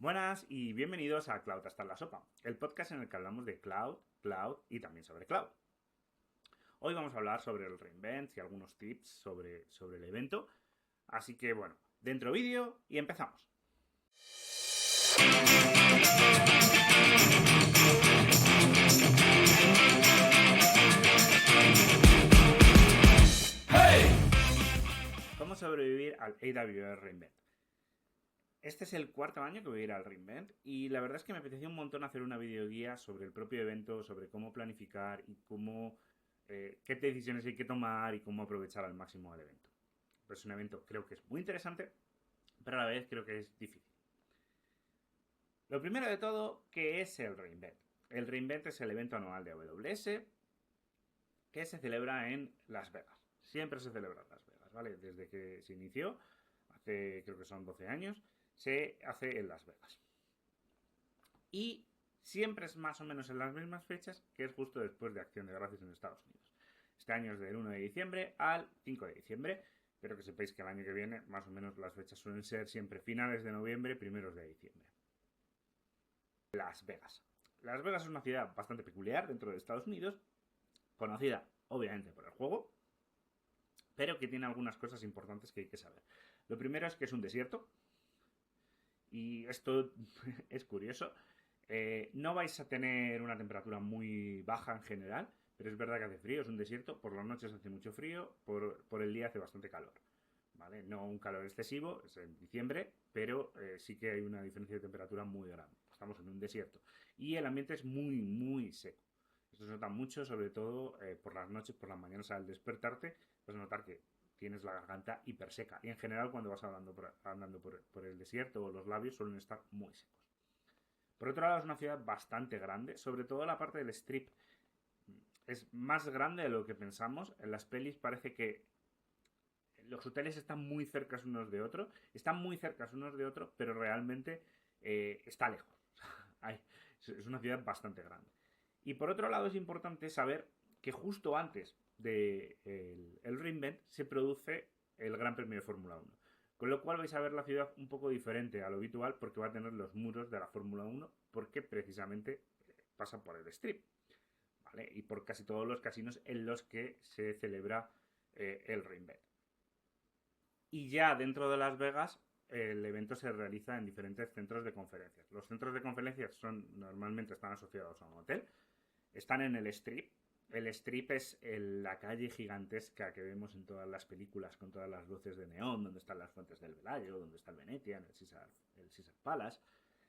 Buenas y bienvenidos a Cloud hasta la sopa, el podcast en el que hablamos de cloud y también sobre cloud. Hoy vamos a hablar sobre el reInvent y algunos tips sobre el evento. Así que bueno, dentro vídeo y empezamos. ¿Cómo sobrevivir al AWS reInvent? Este es el cuarto año que voy a ir al reInvent y la verdad es que me apetecía un montón hacer una videoguía sobre el propio evento, sobre cómo planificar y qué decisiones hay que tomar y cómo aprovechar al máximo el evento. Pues es un evento creo que es muy interesante, pero a la vez creo que es difícil. Lo primero de todo, ¿qué es el reInvent? El reInvent es el evento anual de AWS que se celebra en Las Vegas. Siempre se celebra en Las Vegas, ¿vale? Desde que se inició, hace creo que son 12 años, se hace en Las Vegas. Y siempre es más o menos en las mismas fechas, que es justo después de Acción de Gracias en Estados Unidos. Este año es del 1 de diciembre al 5 de diciembre, pero que sepáis que el año que viene más o menos las fechas suelen ser siempre finales de noviembre, primeros de diciembre. Las Vegas. Las Vegas es una ciudad bastante peculiar dentro de Estados Unidos, conocida obviamente por el juego, pero que tiene algunas cosas importantes que hay que saber. Lo primero es que es un desierto, y esto es curioso. No vais a tener una temperatura muy baja en general, pero es verdad que hace frío, es un desierto, por las noches hace mucho frío, por el día hace bastante calor. ¿Vale? No un calor excesivo, es en diciembre, pero sí que hay una diferencia de temperatura muy grande. Estamos en un desierto. Y el ambiente es muy, muy seco. Esto se nota mucho, sobre todo por las noches, por las mañanas al despertarte, vas a notar que tienes la garganta hiper seca. Y en general cuando vas andando por el desierto o los labios suelen estar muy secos. Por otro lado es una ciudad bastante grande, sobre todo la parte del strip. Es más grande de lo que pensamos. En las pelis parece que los hoteles están muy cerca unos de otros, pero realmente está lejos. Es una ciudad bastante grande. Y por otro lado es importante saber que justo antes del el reInvent se produce el Gran Premio de Fórmula 1. Con lo cual vais a ver la ciudad un poco diferente a lo habitual porque va a tener los muros de la Fórmula 1 porque precisamente pasa por el strip. ¿Vale? Y por casi todos los casinos en los que se celebra el reInvent. Y ya dentro de Las Vegas, el evento se realiza en diferentes centros de conferencias. Los centros de conferencias normalmente están asociados a un hotel, están en el Strip. El Strip es la calle gigantesca que vemos en todas las películas con todas las luces de neón, donde están las fuentes del Velayo, donde está el Venetian, el Caesar Palace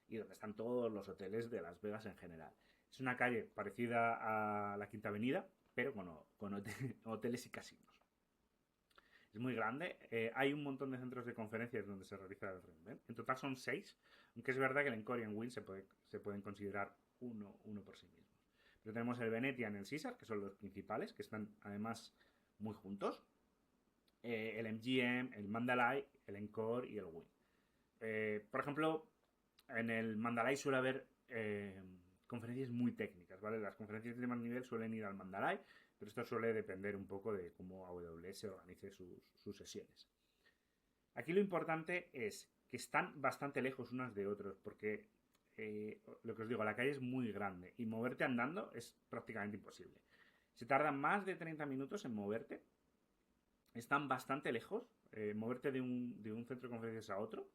y donde están todos los hoteles de Las Vegas en general. Es una calle parecida a la Quinta Avenida, pero con hoteles y casinos. Es muy grande. Hay un montón de centros de conferencias donde se realiza el reInvent. En total son 6, aunque es verdad que el Encore y el Wynn se pueden considerar uno por sí mismos. Pero tenemos el Venetian y el Caesar, que son los principales, que están además muy juntos. El MGM, el Mandalay, el Encore y el Wynn. Por ejemplo, en el Mandalay suele haber conferencias muy técnicas, ¿vale? Las conferencias de más nivel suelen ir al Mandalay, pero esto suele depender un poco de cómo AWS organice sus sesiones. Aquí lo importante es que están bastante lejos unos de otros, porque lo que os digo, la calle es muy grande y moverte andando es prácticamente imposible. Se tardan más de 30 minutos en moverte, están bastante lejos, moverte de un centro de conferencias a otro.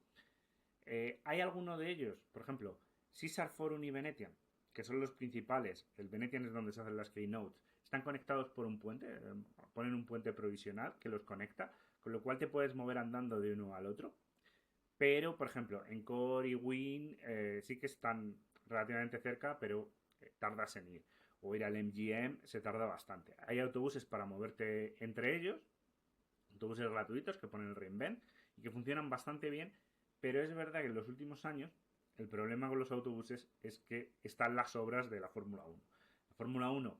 Hay alguno de ellos, por ejemplo, Caesar Forum y Venetian, que son los principales. El Venetian es donde se hacen las keynotes. Están conectados por un puente, ponen un puente provisional que los conecta, con lo cual te puedes mover andando de uno al otro. Pero, por ejemplo, en Core y Win sí que están relativamente cerca, pero tardas en ir. O ir al MGM se tarda bastante. Hay autobuses para moverte entre ellos, autobuses gratuitos que ponen el Reinvent y que funcionan bastante bien, pero es verdad que en los últimos años el problema con los autobuses es que están las obras de la Fórmula 1. La Fórmula 1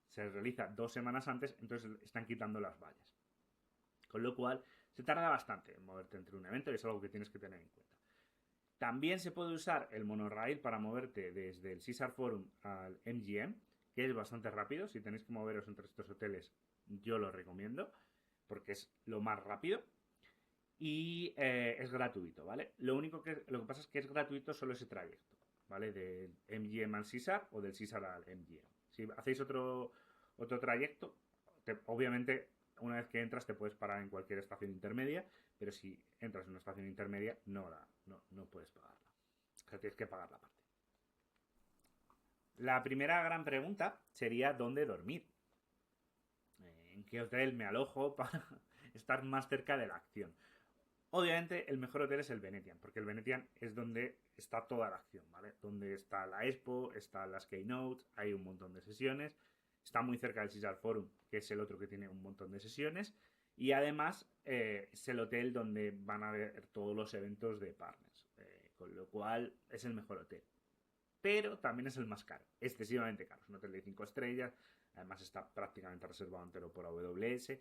se realiza 2 semanas antes, entonces están quitando las vallas. Con lo cual se tarda bastante en moverte entre un evento y es algo que tienes que tener en cuenta. También se puede usar el monorail para moverte desde el Caesar Forum al MGM, que es bastante rápido. Si tenéis que moveros entre estos hoteles, yo lo recomiendo, porque es lo más rápido. y es gratuito, ¿vale? Lo que pasa es que es gratuito solo ese trayecto, ¿vale? Del MGM al Sisar o del Sisar al MGM. Si hacéis otro trayecto, obviamente una vez que entras te puedes parar en cualquier estación intermedia, pero si entras en una estación intermedia no puedes pagarla. O sea, tienes que pagar la parte. La primera gran pregunta sería ¿dónde dormir? ¿En qué hotel me alojo para estar más cerca de la acción? Obviamente el mejor hotel es el Venetian, porque el Venetian es donde está toda la acción, ¿vale? Donde está la Expo, están las Keynotes, hay un montón de sesiones, está muy cerca del Caesar Forum, que es el otro que tiene un montón de sesiones, y además es el hotel donde van a ver todos los eventos de partners, con lo cual es el mejor hotel. Pero también es el más caro, excesivamente caro. Es un hotel de 5 estrellas, además está prácticamente reservado entero por AWS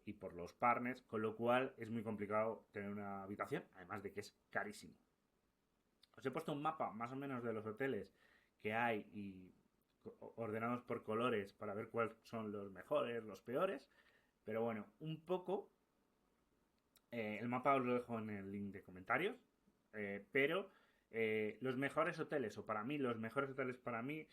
y por los partners, con lo cual es muy complicado tener una habitación, además de que es carísimo. Os he puesto un mapa más o menos de los hoteles que hay y ordenados por colores para ver cuáles son los mejores, los peores, pero bueno, un poco el mapa os lo dejo en el link de comentarios, pero los mejores hoteles, o para mí, los mejores hoteles para mí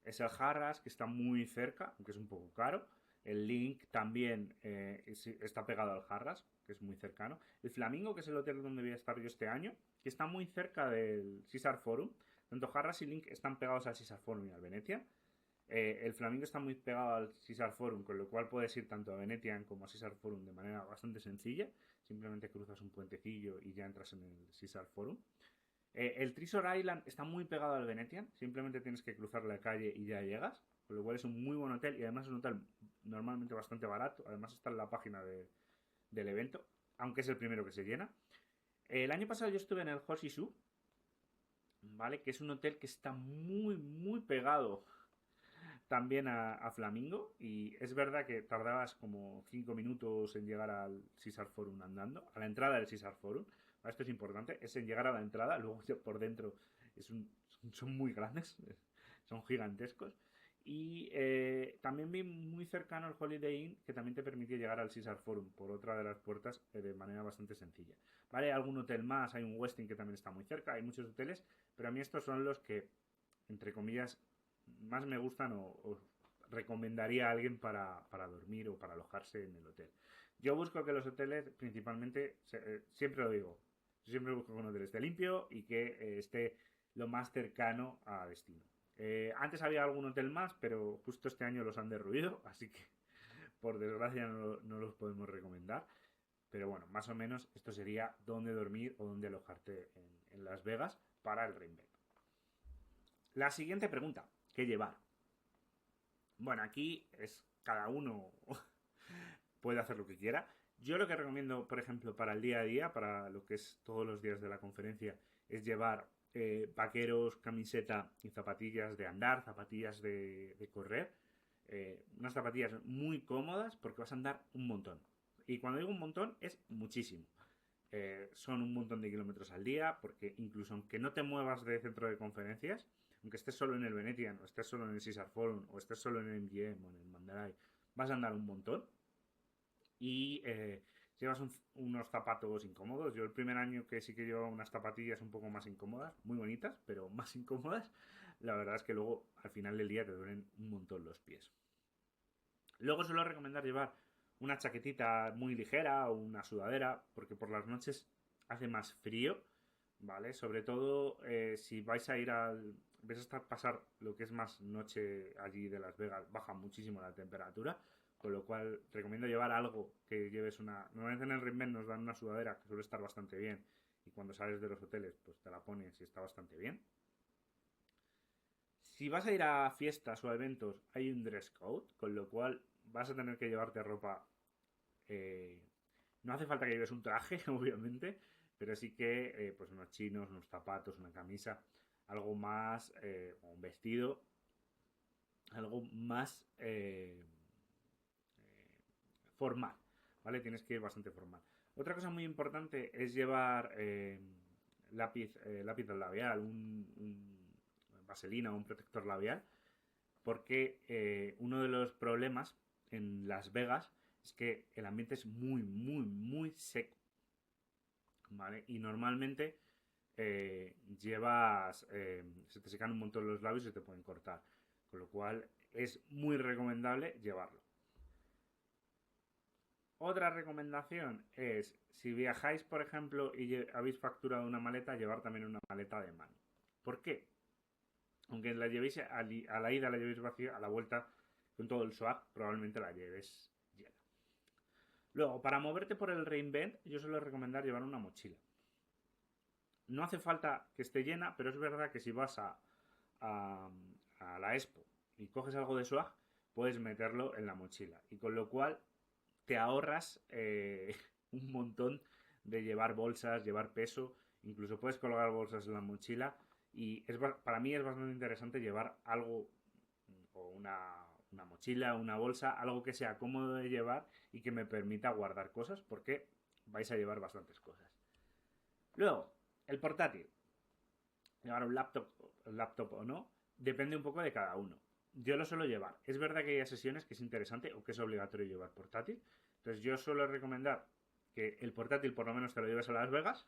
es el Harrah's, que está muy cerca, aunque es un poco caro. El Link también está pegado al Harrah's, que es muy cercano. El Flamingo, que es el hotel donde voy a estar yo este año, que está muy cerca del Caesar Forum. Tanto Harrah's y Link están pegados al Caesar Forum y al Venetian. El Flamingo está muy pegado al Caesar Forum, con lo cual puedes ir tanto a Venetian como a Caesar Forum de manera bastante sencilla. Simplemente cruzas un puentecillo y ya entras en el Caesar Forum. El Treasure Island está muy pegado al Venetian, simplemente tienes que cruzar la calle y ya llegas, con lo cual es un muy buen hotel y además es un hotel normalmente bastante barato, además está en la página del evento, aunque es el primero que se llena. El año pasado yo estuve en el Hoshisu, ¿vale? Que es un hotel que está muy pegado también a Flamingo y es verdad que tardabas como 5 minutos en llegar al Caesar Forum andando, a la entrada del Caesar Forum. Esto es importante, es en llegar a la entrada, luego por dentro son muy grandes, son gigantescos. Y también vi muy cercano el Holiday Inn, que también te permitía llegar al Caesar Forum por otra de las puertas de manera bastante sencilla. Vale, hay algún hotel más, hay un Westin que también está muy cerca, hay muchos hoteles, pero a mí estos son los que, entre comillas, más me gustan o recomendaría a alguien para dormir o para alojarse en el hotel. Yo busco que los hoteles, principalmente, siempre lo digo, siempre busco que un hotel esté limpio y que esté lo más cercano a destino. Antes había algún hotel más, pero justo este año los han derruido, así que por desgracia no los podemos recomendar. Pero bueno, más o menos esto sería dónde dormir o dónde alojarte en Las Vegas para el Reinvent. La siguiente pregunta, ¿qué llevar? Bueno, aquí es cada uno puede hacer lo que quiera. Yo lo que recomiendo, por ejemplo, para el día a día, para lo que es todos los días de la conferencia, es llevar vaqueros, camiseta y zapatillas de andar, zapatillas de correr. Unas zapatillas muy cómodas porque vas a andar un montón. Y cuando digo un montón, es muchísimo. Son un montón de kilómetros al día, porque incluso aunque no te muevas de centro de conferencias, aunque estés solo en el Venetian, o estés solo en el Caesar Forum, o estés solo en el MGM o en el Mandalay, vas a andar un montón. Y llevas unos zapatos incómodos. Yo el primer año que sí que llevaba unas zapatillas un poco más incómodas, muy bonitas, pero más incómodas, la verdad es que luego al final del día te duelen un montón los pies. Luego suelo recomendar llevar una chaquetita muy ligera o una sudadera, porque por las noches hace más frío, ¿vale? Sobre todo si vais a ir al... vais a pasar lo que es más noche allí de Las Vegas, baja muchísimo la temperatura, con lo cual recomiendo llevar algo que lleves una... Normalmente en el Reinvent nos dan una sudadera que suele estar bastante bien y cuando sales de los hoteles pues te la pones y está bastante bien. Si vas a ir a fiestas o a eventos hay un dress code, con lo cual vas a tener que llevarte ropa. eh, no hace falta que lleves un traje, obviamente, pero sí que pues unos chinos, unos zapatos, una camisa, algo más, o un vestido, algo más formal, ¿vale? Tienes que ir bastante formal. Otra cosa muy importante es llevar lápiz labial, un vaselina o un protector labial, porque uno de los problemas en Las Vegas es que el ambiente es muy seco. ¿vale? Y normalmente llevas, se te secan un montón los labios y se te pueden cortar, con lo cual es muy recomendable llevarlo. Otra recomendación es, si viajáis, por ejemplo, y habéis facturado una maleta, llevar también una maleta de mano. ¿Por qué? Aunque la llevéis a la ida la llevéis vacía, a la vuelta con todo el swag probablemente la lleves llena. Luego, para moverte por el Reinvent, yo suelo recomendar llevar una mochila. No hace falta que esté llena, pero es verdad que si vas a, a la Expo y coges algo de swag, puedes meterlo en la mochila. Y con lo cual te ahorras un montón de llevar bolsas, llevar peso, incluso puedes colgar bolsas en la mochila y para mí es bastante interesante llevar algo o una mochila, una bolsa, algo que sea cómodo de llevar y que me permita guardar cosas porque vais a llevar bastantes cosas. Luego, el portátil. Llevar un laptop o no, depende un poco de cada uno. Yo lo suelo llevar. Es verdad que hay sesiones que es interesante o que es obligatorio llevar portátil. Entonces yo suelo recomendar que el portátil por lo menos te lo lleves a Las Vegas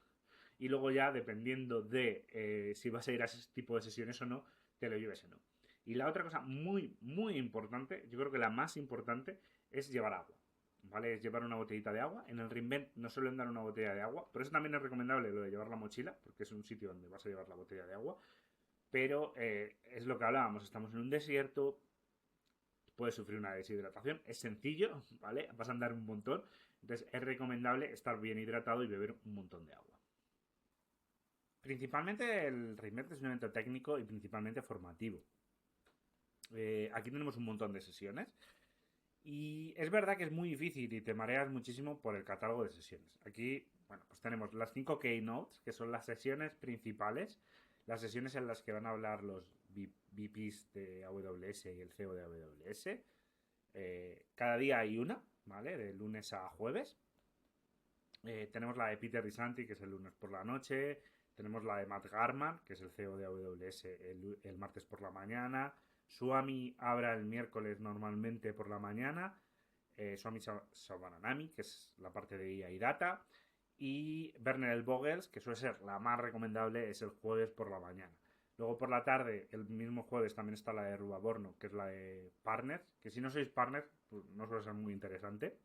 y luego ya dependiendo de si vas a ir a ese tipo de sesiones o no, te lo lleves o no. Y la otra cosa muy, muy importante, yo creo que la más importante, es llevar agua. ¿Vale? Es llevar una botellita de agua. En el Reinvent no suelen dar una botella de agua, por eso también es recomendable lo de llevar la mochila, porque es un sitio donde vas a llevar la botella de agua. Pero es lo que hablábamos, estamos en un desierto, puedes sufrir una deshidratación, es sencillo, ¿vale? Vas a andar un montón, entonces es recomendable estar bien hidratado y beber un montón de agua. Principalmente el Reinvent es un evento técnico y principalmente formativo. Aquí tenemos un montón de sesiones. Y es verdad que es muy difícil y te mareas muchísimo por el catálogo de sesiones. Aquí, bueno, pues tenemos las 5 keynotes, que son las sesiones principales, las sesiones en las que van a hablar los VPs de AWS y el CEO de AWS. Cada día hay una, ¿vale? De lunes a jueves. Tenemos la de Peter Risanti, que es el lunes por la noche. Tenemos la de Matt Garman, que es el CEO de AWS, el martes por la mañana. Swami abra el miércoles normalmente por la mañana. Swami Savananami, que es la parte de IA y Data. Y Werner Vogels, que suele ser la más recomendable, es el jueves por la mañana. Luego por la tarde, el mismo jueves, también está la de Ruba Borno, que es la de Partners. Que si no sois partners, pues no suele ser muy interesante.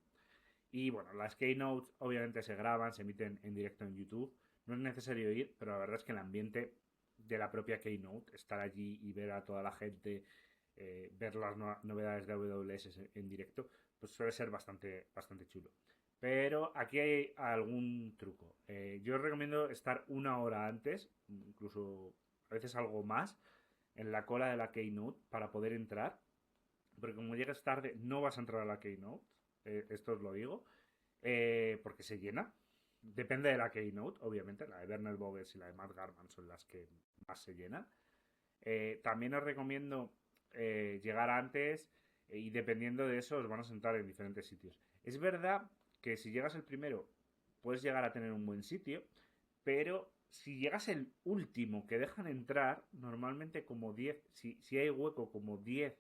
Y bueno, las keynotes obviamente se graban, se emiten en directo en YouTube. No es necesario ir, pero la verdad es que el ambiente de la propia keynote, estar allí y ver a toda la gente, ver las novedades de AWS en directo, pues suele ser bastante, bastante chulo. Pero aquí hay algún truco. Yo os recomiendo estar una hora antes, incluso a veces algo más, en la cola de la keynote para poder entrar. Porque como llegas tarde, no vas a entrar a la keynote. Esto os lo digo. Porque se llena. Depende de la keynote, obviamente. La de Werner Vogels y la de Matt Garman son las que más se llenan. También os recomiendo llegar antes y dependiendo de eso os van a sentar en diferentes sitios. Es verdad que si llegas el primero puedes llegar a tener un buen sitio, pero si llegas el último que dejan entrar, normalmente como 10, si hay hueco como 10,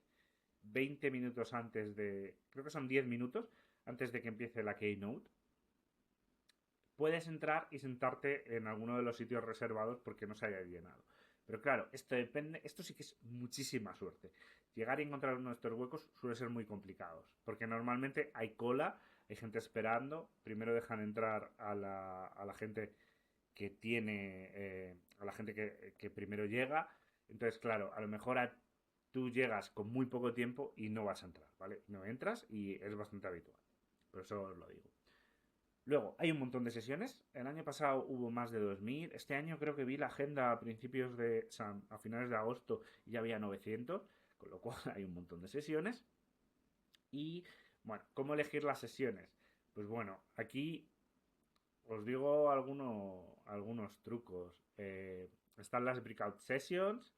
20 minutos antes de, creo que son 10 minutos antes de que empiece la keynote, puedes entrar y sentarte en alguno de los sitios reservados porque no se haya llenado. Pero claro, esto depende, esto sí que es muchísima suerte. Llegar y encontrar uno de estos huecos suele ser muy complicado, porque normalmente hay cola, hay gente esperando, primero dejan entrar a la gente que tiene, a la gente que primero llega, entonces claro, a lo mejor tú llegas con muy poco tiempo y no vas a entrar, ¿vale? No entras y es bastante habitual, por eso os lo digo. Luego, hay un montón de sesiones. El año pasado hubo más de 2000. Este año creo que vi la agenda a principios de, o sea, a finales de agosto y ya había 900, con lo cual hay un montón de sesiones. Y, bueno, ¿cómo elegir las sesiones? Pues bueno, aquí os digo algunos trucos. Están las breakout sessions,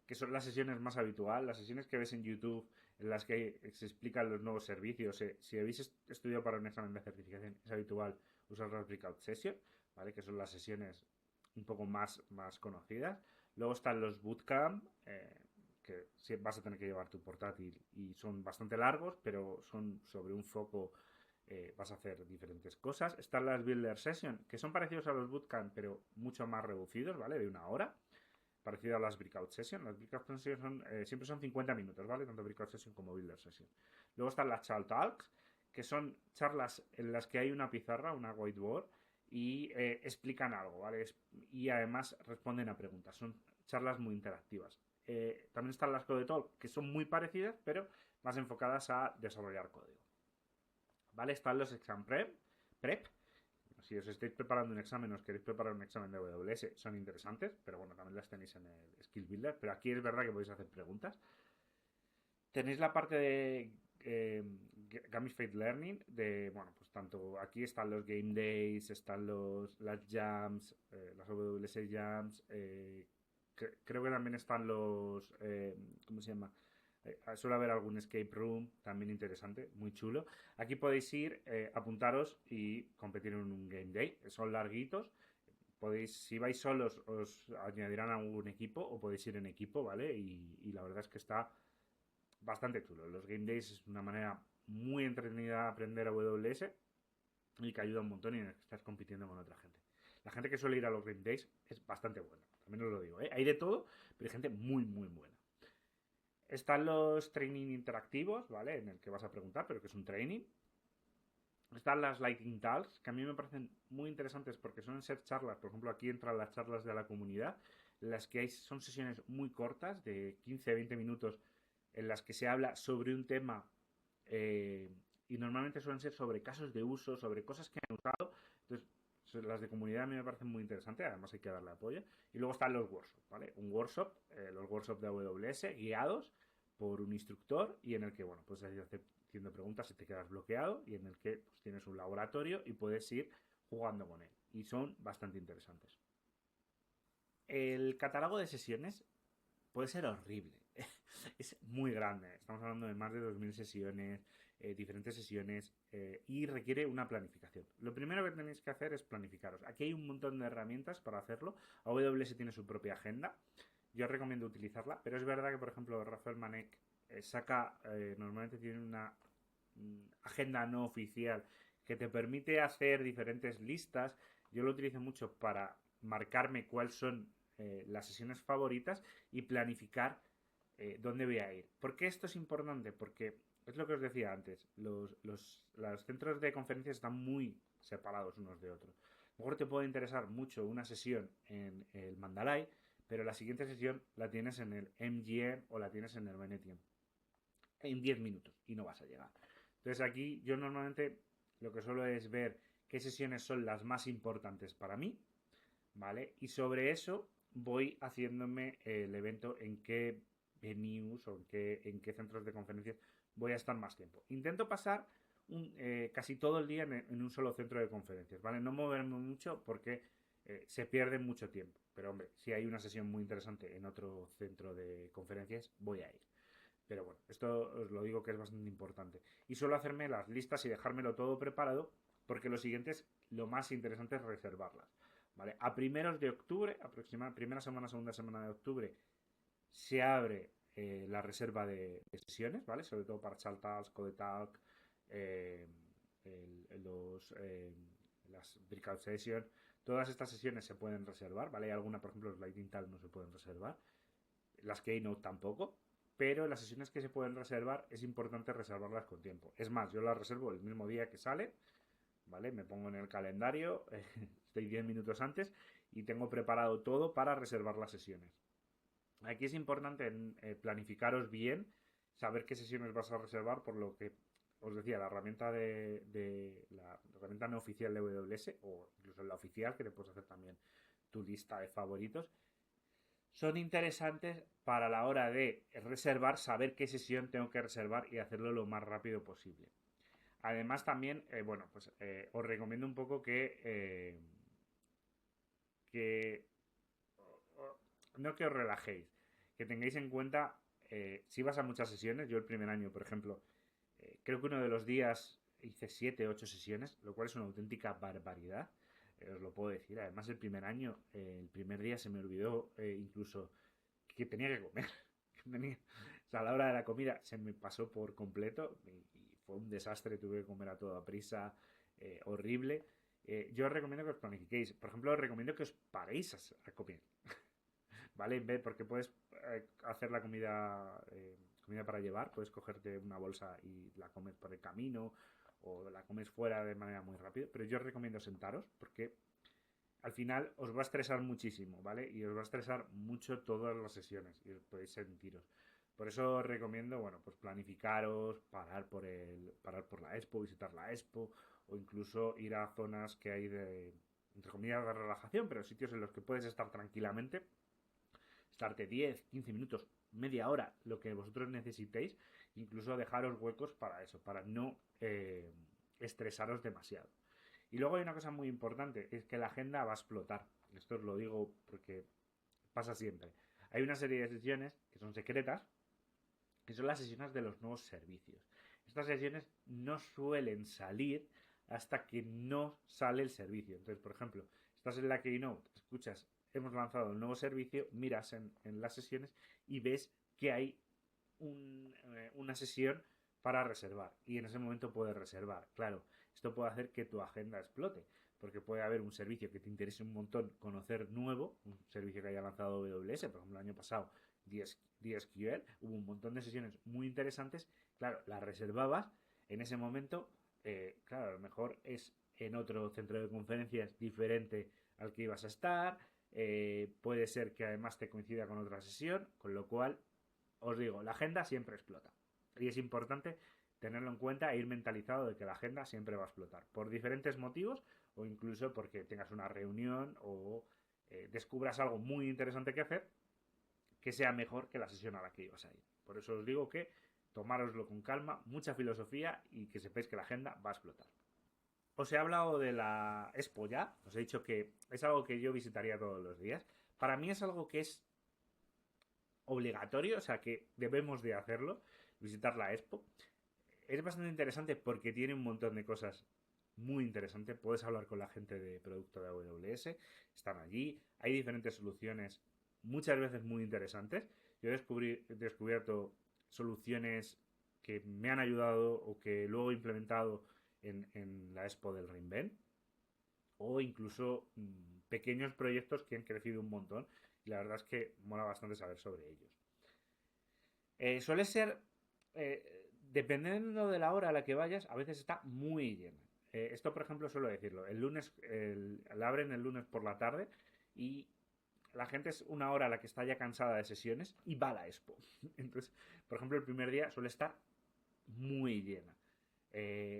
que son las sesiones más habituales, las sesiones que ves en YouTube en las que se explican los nuevos servicios. Si habéis estudiado para un examen de certificación, es habitual usar las breakout sessions, ¿vale? Que son las sesiones un poco más conocidas. Luego están los bootcamp, que vas a tener que llevar tu portátil y son bastante largos, pero son sobre un foco vas a hacer diferentes cosas. Están las Builder Session, que son parecidos a los Bootcamp, pero mucho más reducidos, ¿vale? De 1 hora. Parecido a las Breakout Session. Las Breakout Session siempre son 50 minutos, ¿vale? Tanto Breakout Session como Builder Session. Luego están las Child Talks, que son charlas en las que hay una pizarra, una whiteboard, y explican algo, ¿vale? Y además responden a preguntas. Son charlas muy interactivas. También están las Code Talk, que son muy parecidas, pero más enfocadas a desarrollar código. ¿Vale? Están los Exam Prep. Si os estáis preparando un examen, os queréis preparar un examen de AWS, son interesantes, pero bueno, también las tenéis en el Skill Builder. Pero aquí es verdad que podéis hacer preguntas. Tenéis la parte de Gamified Learning, bueno, pues tanto aquí están los Game Days, están las Jams, las AWS Jams, creo que también están los, ¿cómo se llama? Suele haber algún escape room también interesante, muy chulo. Aquí podéis ir, apuntaros y competir en un game day. Son larguitos. Si vais solos, os añadirán a un equipo o podéis ir en equipo, ¿vale? Y la verdad es que está bastante chulo. Los game days es una manera muy entretenida de aprender AWS y que ayuda un montón y en el que estás compitiendo con otra gente. La gente que suele ir a los game days es bastante buena. También os lo digo, ¿eh? Hay de todo, pero hay gente muy, muy buena. Están los training interactivos, ¿vale? En el que vas a preguntar, pero que es un training. Están las Lightning Talks, que a mí me parecen muy interesantes porque suelen ser charlas. Por ejemplo, aquí entran las charlas de la comunidad, las que son sesiones muy cortas, de 15-20 minutos, en las que se habla sobre un tema y normalmente suelen ser sobre casos de uso, sobre cosas que han usado. Entonces, las de comunidad a mí me parecen muy interesantes, además hay que darle apoyo. Y luego están los workshops, ¿vale? Un workshop, los workshops de AWS, guiados por un instructor y en el que, bueno, pues haciendo preguntas si te quedas bloqueado y en el que pues, tienes un laboratorio y puedes ir jugando con él. Y son bastante interesantes. El catálogo de sesiones puede ser horrible. Es muy grande. Estamos hablando de más de 2000 sesiones, diferentes sesiones y requiere una planificación. Lo primero que tenéis que hacer es planificaros. Aquí hay un montón de herramientas para hacerlo. AWS tiene su propia agenda. Yo recomiendo utilizarla, pero es verdad que, por ejemplo, Rafael Manek normalmente tiene una agenda no oficial que te permite hacer diferentes listas. Yo lo utilizo mucho para marcarme cuáles son las sesiones favoritas y planificar dónde voy a ir. ¿Por qué esto es importante? Porque es lo que os decía antes, los centros de conferencias están muy separados unos de otros. A lo mejor te puede interesar mucho una sesión en el Mandalay, pero la siguiente sesión la tienes en el MGM o la tienes en el Venetian en 10 minutos y no vas a llegar. Entonces aquí yo normalmente lo que suelo es ver qué sesiones son las más importantes para mí, ¿vale? Y sobre eso voy haciéndome el evento en qué venues o en qué centros de conferencias voy a estar más tiempo. Intento pasar casi todo el día en un solo centro de conferencias, ¿vale? No moverme mucho porque se pierde mucho tiempo. Pero hombre, si hay una sesión muy interesante en otro centro de conferencias, voy a ir. Pero bueno, esto os lo digo que es bastante importante. Y suelo hacerme las listas y dejármelo todo preparado porque lo siguiente es lo más interesante es reservarlas. ¿Vale? A primeros de octubre, aproximadamente primera semana, segunda semana de octubre, se abre la reserva de sesiones, ¿vale? Sobre todo para Chaltalk, Codetalk, eh, las Breakout Sessions. Todas estas sesiones se pueden reservar, ¿vale? Hay alguna, por ejemplo, los Lightning Talk no se pueden reservar. Las Keynote tampoco. Pero las sesiones que se pueden reservar es importante reservarlas con tiempo. Es más, yo las reservo el mismo día que sale, ¿vale? Me pongo en el calendario, estoy 10 minutos antes y tengo preparado todo para reservar las sesiones. Aquí es importante planificaros bien, saber qué sesiones vas a reservar, por lo que os decía, la herramienta la herramienta no oficial de AWS o incluso la oficial, que te puedes hacer también tu lista de favoritos, son interesantes para la hora de reservar, saber qué sesión tengo que reservar y hacerlo lo más rápido posible. Además también, bueno, pues os recomiendo un poco que no que os relajéis, que tengáis en cuenta, si vas a muchas sesiones, yo el primer año, por ejemplo, creo que uno de los días hice 7, 8 sesiones, lo cual es una auténtica barbaridad, os lo puedo decir. Además, el primer año, el primer día se me olvidó incluso que tenía que comer. O sea, a la hora de la comida se me pasó por completo y fue un desastre, tuve que comer a toda prisa, horrible. Yo os recomiendo que os planifiquéis. Por ejemplo, os recomiendo que os paréis a comer, ¿vale? En vez, porque puedes hacer la comida para llevar, puedes cogerte una bolsa y la comes por el camino o la comes fuera de manera muy rápida, pero yo os recomiendo sentaros porque al final os va a estresar muchísimo, ¿vale? Y os va a estresar mucho todas las sesiones y os podéis sentiros. Por eso os recomiendo, bueno, pues planificaros, parar por la expo, visitar la expo, o incluso ir a zonas que hay entre comillas, de relajación, pero sitios en los que puedes estar tranquilamente, estarte 10, 15 minutos, media hora, lo que vosotros necesitéis, incluso dejaros huecos para eso, para no estresaros demasiado. Y luego hay una cosa muy importante, es que la agenda va a explotar. Esto os lo digo porque pasa siempre. Hay una serie de sesiones que son secretas, que son las sesiones de los nuevos servicios. Estas sesiones no suelen salir hasta que no sale el servicio. Entonces, por ejemplo, estás en la Keynote, escuchas, hemos lanzado un nuevo servicio, miras en las sesiones y ves que hay una sesión para reservar. Y en ese momento puedes reservar. Claro, esto puede hacer que tu agenda explote, porque puede haber un servicio que te interese un montón conocer nuevo, un servicio que haya lanzado AWS, por ejemplo, el año pasado, DSQL, hubo un montón de sesiones muy interesantes. Claro, las reservabas en ese momento. Claro, a lo mejor es en otro centro de conferencias diferente al que ibas a estar. Puede ser que además te coincida con otra sesión, con lo cual os digo, la agenda siempre explota. Y es importante tenerlo en cuenta e ir mentalizado de que la agenda siempre va a explotar. Por diferentes motivos o incluso porque tengas una reunión o descubras algo muy interesante que hacer que sea mejor que la sesión a la que ibas a ir. Por eso os digo que tomároslo con calma, mucha filosofía y que sepáis que la agenda va a explotar. Os he hablado de la Expo ya, os he dicho que es algo que yo visitaría todos los días. Para mí es algo que es obligatorio, o sea que debemos de hacerlo, visitar la Expo. Es bastante interesante porque tiene un montón de cosas muy interesantes. Puedes hablar con la gente de producto de AWS, están allí, hay diferentes soluciones, muchas veces muy interesantes. Yo he descubierto soluciones que me han ayudado o que luego he implementado en la Expo del Reinvent o incluso pequeños proyectos que han crecido un montón y la verdad es que mola bastante saber sobre ellos. Suele ser, dependiendo de la hora a la que vayas, a veces está muy llena. Esto, por ejemplo, suelo decirlo. El lunes, la abren el lunes por la tarde y la gente es una hora a la que está ya cansada de sesiones y va a la expo. Entonces, por ejemplo, el primer día suele estar muy llena.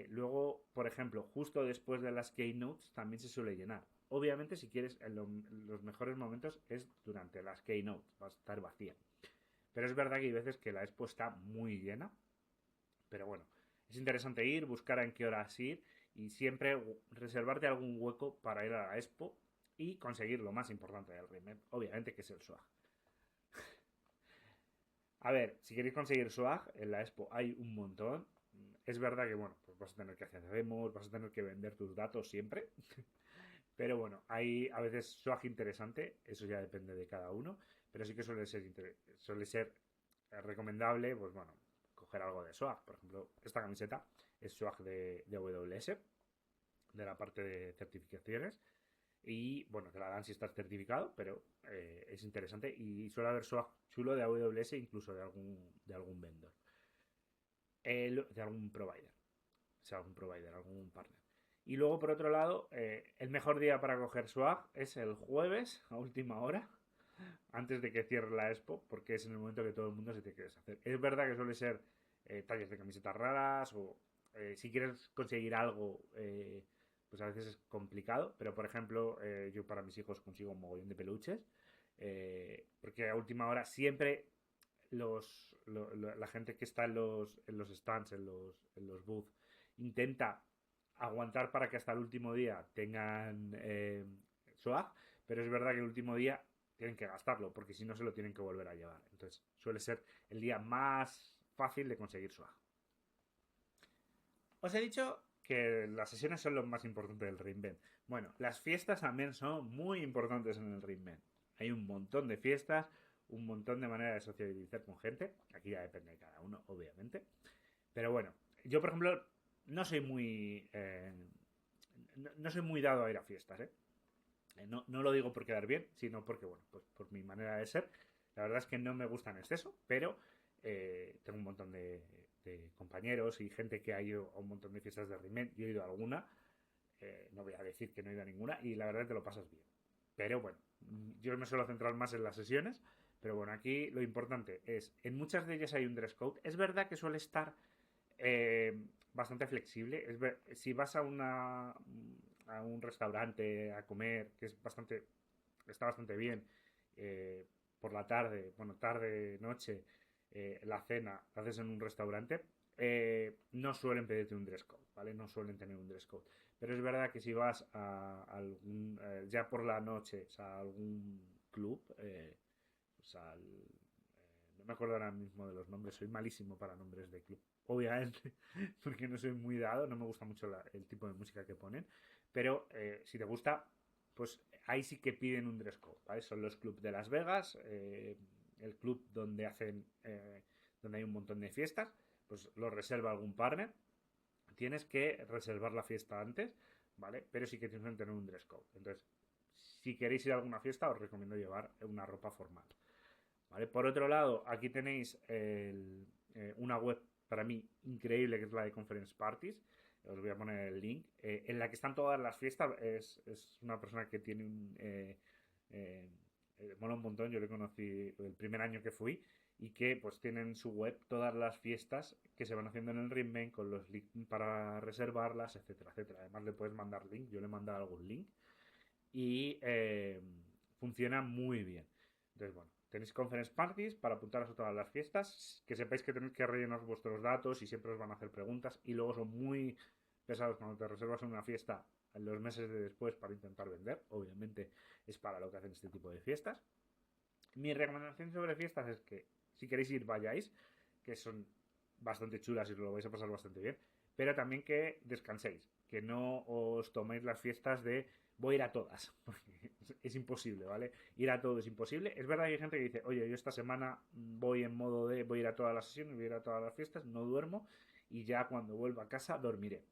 Luego, por ejemplo, justo después de las keynotes también se suele llenar. Obviamente, si quieres, los mejores momentos es durante las keynotes, va a estar vacía. Pero es verdad que hay veces que la expo está muy llena. Pero bueno, es interesante ir, buscar en qué horas ir y siempre reservarte algún hueco para ir a la expo y conseguir lo más importante del remake, obviamente, que es el swag. A ver, si queréis conseguir swag, en la expo hay un montón. Es verdad que, bueno, pues vas a tener que hacer demos, vas a tener que vender tus datos siempre. Pero bueno, hay a veces swag interesante, eso ya depende de cada uno. Pero sí que suele ser recomendable, pues bueno, coger algo de swag. Por ejemplo, esta camiseta es swag de AWS, de la parte de certificaciones. Y bueno, te la dan si estás certificado, pero es interesante y suele haber swag chulo de AWS, incluso de algún vendor, de algún provider, o sea, algún provider, algún partner. Y luego, por otro lado, el mejor día para coger swag es el jueves a última hora, antes de que cierre la expo, porque es en el momento que todo el mundo se tiene que deshacer. Es verdad que suele ser tallas de camisetas raras o si quieres conseguir algo, pues a veces es complicado, pero por ejemplo, yo para mis hijos consigo un mogollón de peluches, porque a última hora siempre la gente que está en los stands, en los booths, intenta aguantar para que hasta el último día tengan swag, pero es verdad que el último día tienen que gastarlo, porque si no se lo tienen que volver a llevar. Entonces suele ser el día más fácil de conseguir swag. Os he dicho que las sesiones son lo más importante del Reinvent. Bueno, las fiestas también son muy importantes en el Reinvent. Hay un montón de fiestas, un montón de maneras de socializar con gente. Aquí ya depende de cada uno, obviamente. Pero bueno, Yo, por ejemplo, no soy muy... no soy muy dado a ir a fiestas, ¿eh? No lo digo por quedar bien, sino porque, bueno, pues por mi manera de ser. La verdad es que no me gusta en exceso, pero tengo un montón de compañeros y gente que ha ido a un montón de fiestas de Riemann. Yo he ido a alguna, no voy a decir que no he ido a ninguna, y la verdad es que te lo pasas bien. Pero bueno, yo me suelo centrar más en las sesiones, pero bueno, aquí lo importante es, en muchas de ellas hay un dress code. Es verdad que suele estar bastante flexible. Si vas a un restaurante a comer, que es bastante, está bastante bien, eh, por la tarde, bueno, tarde, noche, la cena, la haces en un restaurante, no suelen pedirte un dress code, ¿vale? No suelen tener un dress code. Pero es verdad que si vas a algún, ya por la noche, o sea, a algún club, pues no me acuerdo ahora mismo de los nombres, soy malísimo para nombres de club, obviamente, porque no soy muy dado, no me gusta mucho el tipo de música que ponen, pero si te gusta, pues ahí sí que piden un dress code, ¿vale? Son los clubs de Las Vegas, el club donde hacen, donde hay un montón de fiestas, pues lo reserva algún partner, tienes que reservar la fiesta antes, ¿vale? Pero sí que tienes que tener un dress code. Entonces, si queréis ir a alguna fiesta, os recomiendo llevar una ropa formal. ¿Vale? Por otro lado, aquí tenéis una web para mí increíble que es la de Conference Parties. Os voy a poner el link. En la que están todas las fiestas. Es una persona que tiene eh, mola un montón. Yo le conocí el primer año que fui. Y que pues tienen en su web todas las fiestas que se van haciendo en el Ritmen con los links para reservarlas, etcétera, etcétera. Además le puedes mandar link. Yo le he mandado algún link. Y funciona muy bien. Entonces, bueno, tenéis conference parties para apuntaros a todas las fiestas, que sepáis que tenéis que rellenar vuestros datos y siempre os van a hacer preguntas y luego son muy pesados cuando te reservas una fiesta en los meses de después para intentar vender. Obviamente es para lo que hacen este tipo de fiestas. Mi recomendación sobre fiestas es que si queréis ir vayáis, que son bastante chulas y os lo vais a pasar bastante bien, pero también que descanséis, que no os toméis las fiestas de voy a ir a todas, porque es imposible, ¿vale? Ir a todo es imposible. Es verdad que hay gente que dice, oye, yo esta semana voy en modo de voy a ir a todas las sesiones, voy a ir a todas las fiestas, no duermo y ya cuando vuelva a casa dormiré.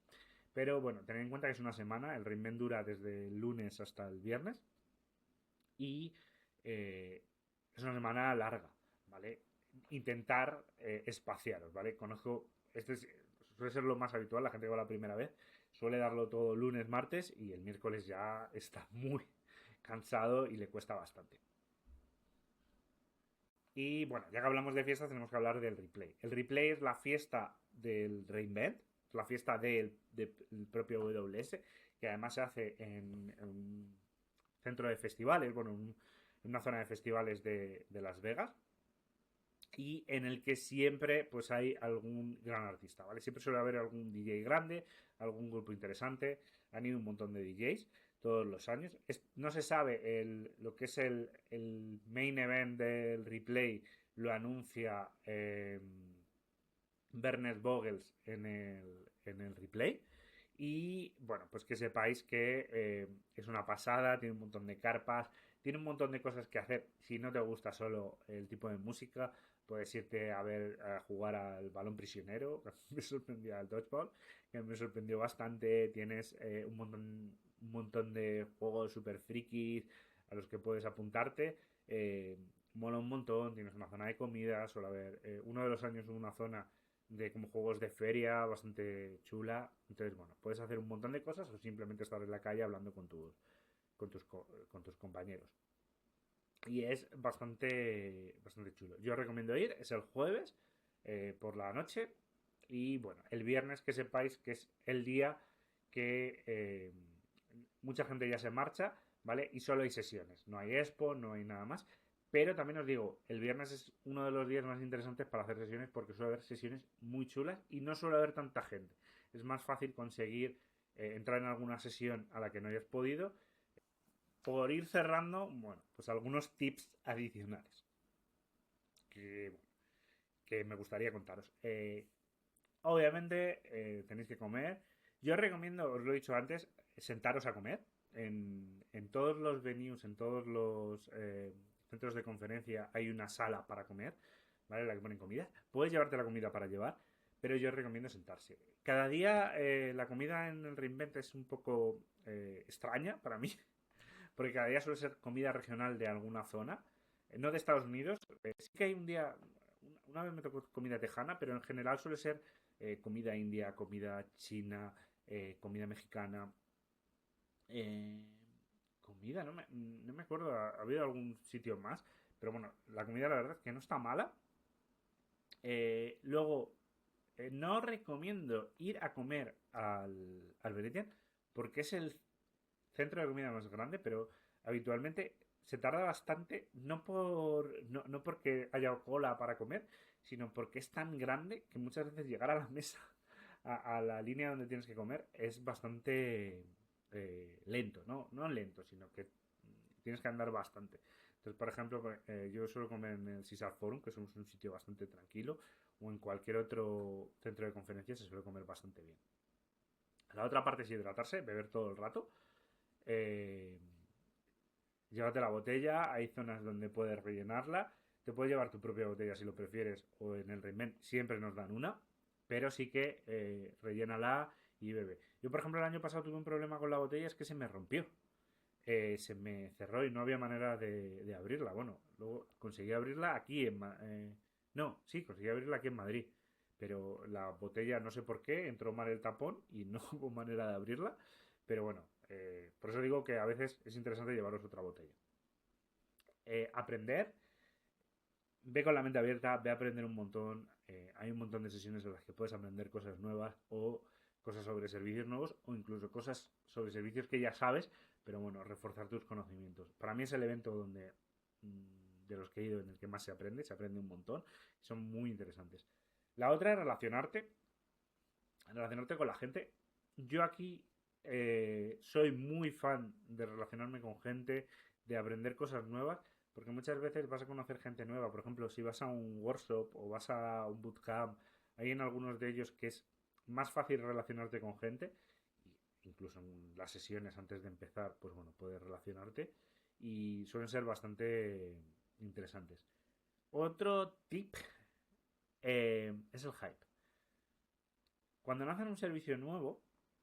Pero bueno, tened en cuenta que es una semana, el Reinvent dura desde el lunes hasta el viernes y eh, es una semana larga, ¿vale? Intentar espaciaros, ¿vale? Conozco, suele ser lo más habitual, la gente que va la primera vez suele darlo todo lunes, martes y el miércoles ya está muy cansado y le cuesta bastante. Y bueno, ya que hablamos de fiestas, tenemos que hablar del replay. El replay es la fiesta del Reinvent, es la fiesta del propio WS, que además se hace en un centro de festivales, bueno, en una zona de festivales de Las Vegas, y en el que siempre pues hay algún gran artista, ¿vale? Siempre suele haber algún DJ grande, algún grupo interesante, han ido un montón de DJs todos los años. No se sabe lo que es el main event del replay, lo anuncia Bernet Vogels en el replay. Y bueno, pues que sepáis que es una pasada, tiene un montón de carpas, tiene un montón de cosas que hacer. Si no te gusta solo el tipo de música, puedes irte a ver a jugar al balón prisionero, que me sorprendió al dodgeball, que me sorprendió bastante. Tienes un montón de juegos super frikis a los que puedes apuntarte. Mola un montón, tienes una zona de comida, suele haber uno de los años una zona de como juegos de feria bastante chula. Entonces, bueno, puedes hacer un montón de cosas o simplemente estar en la calle hablando con tus compañeros. Y es bastante chulo. Yo recomiendo ir, es el jueves por la noche. Y bueno, el viernes que sepáis que es el día que mucha gente ya se marcha, ¿vale? Y solo hay sesiones. No hay expo, no hay nada más. Pero también os digo, el viernes es uno de los días más interesantes para hacer sesiones porque suele haber sesiones muy chulas y no suele haber tanta gente. Es más fácil conseguir entrar en alguna sesión a la que no hayas podido. Por ir cerrando, bueno, pues algunos tips adicionales que, que me gustaría contaros. Obviamente tenéis que comer. Yo os recomiendo, os lo he dicho antes, sentaros a comer. En todos los venues, en todos los centros de conferencia hay una sala para comer, ¿vale? En la que ponen comida. Puedes llevarte la comida para llevar, pero yo recomiendo sentarse. Cada día la comida en el Reinvent es un poco extraña para mí, porque cada día suele ser comida regional de alguna zona, no de Estados Unidos. Sí que hay un día, una vez me tocó comida tejana, pero en general suele ser comida india, comida china, comida mexicana. eh, Comida, no me acuerdo, ha habido algún sitio más, pero bueno, la comida la verdad es que no está mala. Luego, no recomiendo ir a comer al Venetian porque es el centro de comida más grande, pero habitualmente se tarda bastante, no porque haya cola para comer, sino porque es tan grande que muchas veces llegar a la mesa, a la línea donde tienes que comer, es bastante lento, ¿no? No lento, sino que tienes que andar bastante. Entonces, por ejemplo, yo suelo comer en el Sisar Forum, que es un sitio bastante tranquilo, o en cualquier otro centro de conferencias se suele comer bastante bien. La otra parte es hidratarse, beber todo el rato. Eh, Llévate la botella, hay zonas donde puedes rellenarla. Te puedes llevar tu propia botella si lo prefieres, o en el Reinvent siempre nos dan una, pero sí que rellénala y bebe. Yo, por ejemplo, el año pasado tuve un problema con la botella, es que se me rompió. Se me cerró y no había manera de abrirla. Bueno, luego conseguí abrirla aquí no, sí, conseguí abrirla aquí en Madrid. Pero la botella, no sé por qué, entró mal el tapón y no hubo manera de abrirla. Pero bueno, por eso digo que a veces es interesante llevaros otra botella. Aprender, ve con la mente abierta, ve a aprender un montón. Hay un montón de sesiones en las que puedes aprender cosas nuevas o cosas sobre servicios nuevos o incluso cosas sobre servicios que ya sabes, pero bueno, reforzar tus conocimientos. Para mí es el evento donde de los que he ido en el que más se aprende un montón, son muy interesantes. La otra es relacionarte con la gente. Yo aquí soy muy fan de relacionarme con gente, de aprender cosas nuevas, porque muchas veces vas a conocer gente nueva. Por ejemplo, si vas a un workshop o vas a un bootcamp, hay en algunos de ellos que es más fácil relacionarte con gente, incluso en las sesiones antes de empezar, pues bueno, puedes relacionarte y suelen ser bastante interesantes. Otro tip es el hype. Cuando lanzan un servicio nuevo,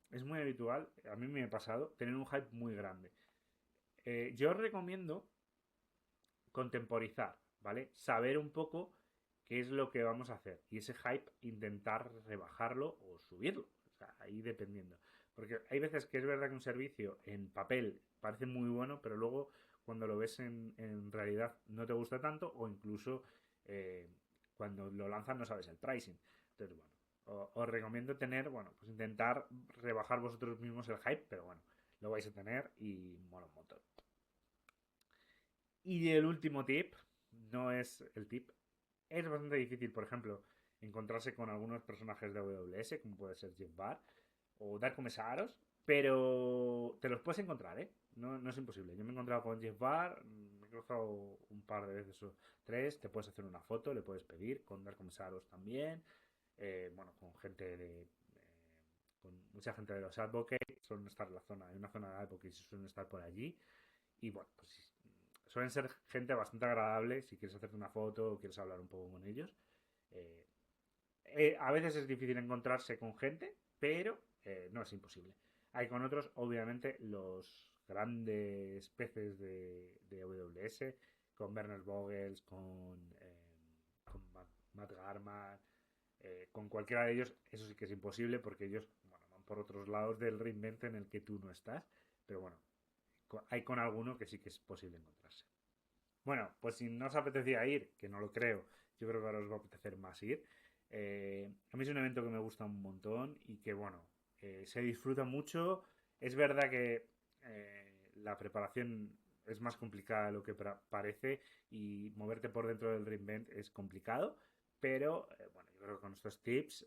es muy habitual, a mí me ha pasado, tener un hype muy grande. Yo os recomiendo contemporizar, ¿vale? Saber un poco qué es lo que vamos a hacer. Y ese hype intentar rebajarlo o subirlo. O sea, ahí dependiendo. Porque hay veces que es verdad que un servicio en papel parece muy bueno, pero luego cuando lo ves en realidad no te gusta tanto o incluso eh, cuando lo lanzan no sabes el pricing. Entonces, bueno, os recomiendo tener, bueno, pues intentar rebajar vosotros mismos el hype, pero bueno, lo vais a tener y mola un montón. Y el último tip, no es el tip, es bastante difícil, por ejemplo, encontrarse con algunos personajes de AWS, como puede ser Jeff Barr o Darko Mesaros, pero te los puedes encontrar, ¿eh? No es imposible. Yo me he encontrado con Jeff Barr, me he cruzado un par de veces o tres, te puedes hacer una foto, le puedes pedir, con Darko Mesaros también, bueno, con gente con mucha gente de los advocates, suelen estar en la zona, hay una zona de advocates y suelen estar por allí, y bueno, pues suelen ser gente bastante agradable si quieres hacerte una foto o quieres hablar un poco con ellos. Eh, a veces es difícil encontrarse con gente, pero no es imposible. Hay con otros, obviamente, los grandes peces de AWS, con Werner Vogels, con Matt Garman, con cualquiera de ellos, eso sí que es imposible porque ellos bueno, van por otros lados del reinvento en el que tú no estás. Pero bueno, hay con alguno que sí que es posible encontrarse. Bueno, pues si no os apetecía ir, que no lo creo, yo creo que ahora os va a apetecer más ir. A mí es un evento que me gusta un montón y que, bueno, se disfruta mucho. Es verdad que la preparación es más complicada de lo que parece y moverte por dentro del reinvent es complicado, pero bueno, yo creo que con estos tips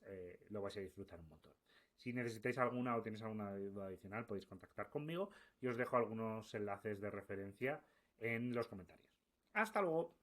lo vais a disfrutar un montón. Si necesitáis alguna o tenéis alguna duda adicional, podéis contactar conmigo y os dejo algunos enlaces de referencia en los comentarios. Hasta luego.